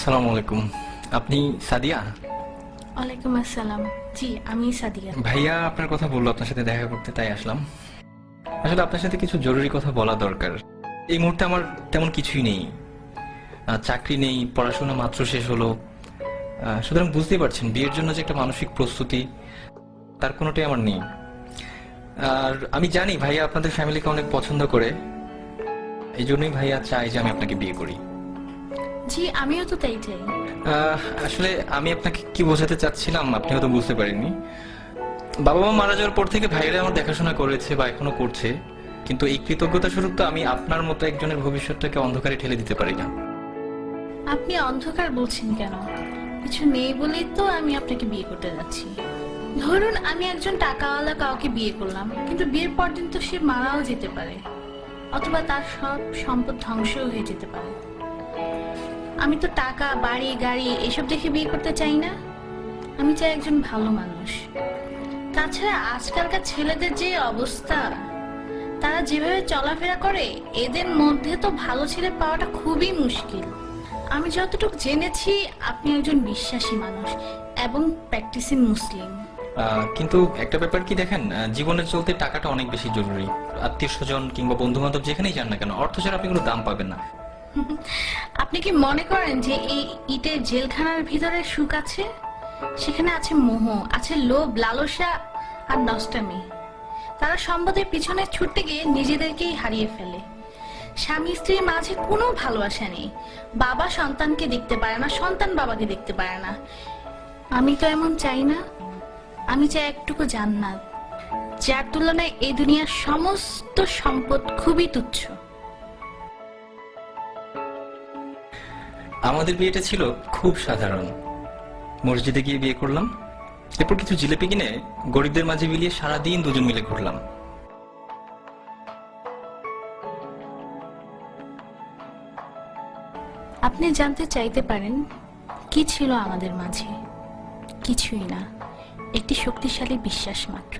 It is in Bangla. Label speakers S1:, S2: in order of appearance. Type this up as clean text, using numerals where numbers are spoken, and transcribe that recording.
S1: আসসালামু আলাইকুম। আপনি সাদিয়া?
S2: ওয়ালাইকুম আসসালাম। জি, আমি সাদিয়া।
S1: ভাইয়া আপনার কথা বললো আপনার সাথে দেখা করতে, তাই আসলাম। আসলে আপনার সাথে কিছু জরুরি কথা বলা দরকার। এই মুহূর্তে আমার তেমন কিছুই নেই, চাকরি নেই, পড়াশোনা মাত্র শেষ হলো। সুতরাং বুঝতেই পারছেন বিয়ের জন্য যে একটা মানসিক প্রস্তুতি, তার কোনোটাই আমার নেই। আর আমি জানি ভাইয়া আপনাদের ফ্যামিলিকে অনেক পছন্দ করে, এই জন্যই ভাইয়া চাই যে আমি আপনাকে বিয়ে করি।
S2: জি, আমিও তো তাই চাই।
S1: আসলে আমি আপনাকে কি বোঝাতে চাচ্ছিলাম আপনি হয়তো বুঝতে পারেননি। বাবা মা মারা যাওয়ার পর থেকে ভাইরা আমার দেখাশোনা করেছে বা এখনো করছে, কিন্তু এই কৃতজ্ঞতা স্বরূপ তো আমি আপনার মতো একজনের ভবিষ্যৎটাকে অন্ধকারে ঠেলে দিতে পারি না।
S2: আপনি অন্ধকার বলছেন কেন? কিছু নেই বলেই তো আমি আপনাকে বিয়ে করতে যাচ্ছি। ধরুন আমি একজন টাকাওয়ালা কাউকে বিয়ে করলাম, কিন্তু বিয়ের পর দিন তো সে মারাও যেতে পারে, অথবা তার সব সম্পদ ধ্বংসও হয়ে যেতে পারে। আমি তো টাকা, বাড়ি, গাড়ি এসব দেখে বিয়ে করতে চাই না। আমি চাই একজন ভালো মানুষ। তাছাড়া আজকালকার ছেলেদের যে অবস্থা, তারা যেভাবে চলাফেরা করে, এদের মধ্যে তো ভালো ছেলে পাওয়াটা খুবই মুশকিল। আমি যতটুকু জেনেছি আপনি একজন বিশ্বাসী মানুষ এবং প্র্যাকটিসিং মুসলিম।
S1: কিন্তু একটা ব্যাপার কি দেখেন, জীবনে চলতে টাকাটা অনেক বেশি জরুরি। আত্মীয় স্বজন কিংবা বন্ধু বান্ধব যেখানেই যান না কেন, অর্থ ছাড়া আপনি কোনো দাম পাবেন না।
S2: আপনি কি মনে করেন যে এই ইটের জেলখানার ভিতরে সুখ আছে? সেখানে আছে মোহ, আছে লোভ, লালসা আর নষ্টামি। তারা সম্পদের পিছনে ছুটতে গিয়ে নিজেদেরকেই হারিয়ে ফেলে। স্বামী স্ত্রীর মাঝে কোনো ভালোবাসা নেই। বাবা সন্তানকে দেখতে পারে না, সন্তান বাবাকে দেখতে পারে না। আমি তো এমন চাই না। আমি চাই একটুকু জান্নাত, যার তুলনায় এই দুনিয়ার সমস্ত সম্পদ খুবই তুচ্ছ।
S1: আমাদের বিয়েটা ছিল খুব সাধারণ। মসজিদে গিয়ে বিয়ে করলাম, এরপর কিছু জিলেপি কিনে গরিবদের মাঝে বিলিয়ে সারাদিন দুজন মিলে ঘুরলাম।
S2: আপনি জানতে চাইতে পারেন কি ছিল আমাদের মাঝে? কিছুই না, একটি শক্তিশালী বিশ্বাস মাত্র।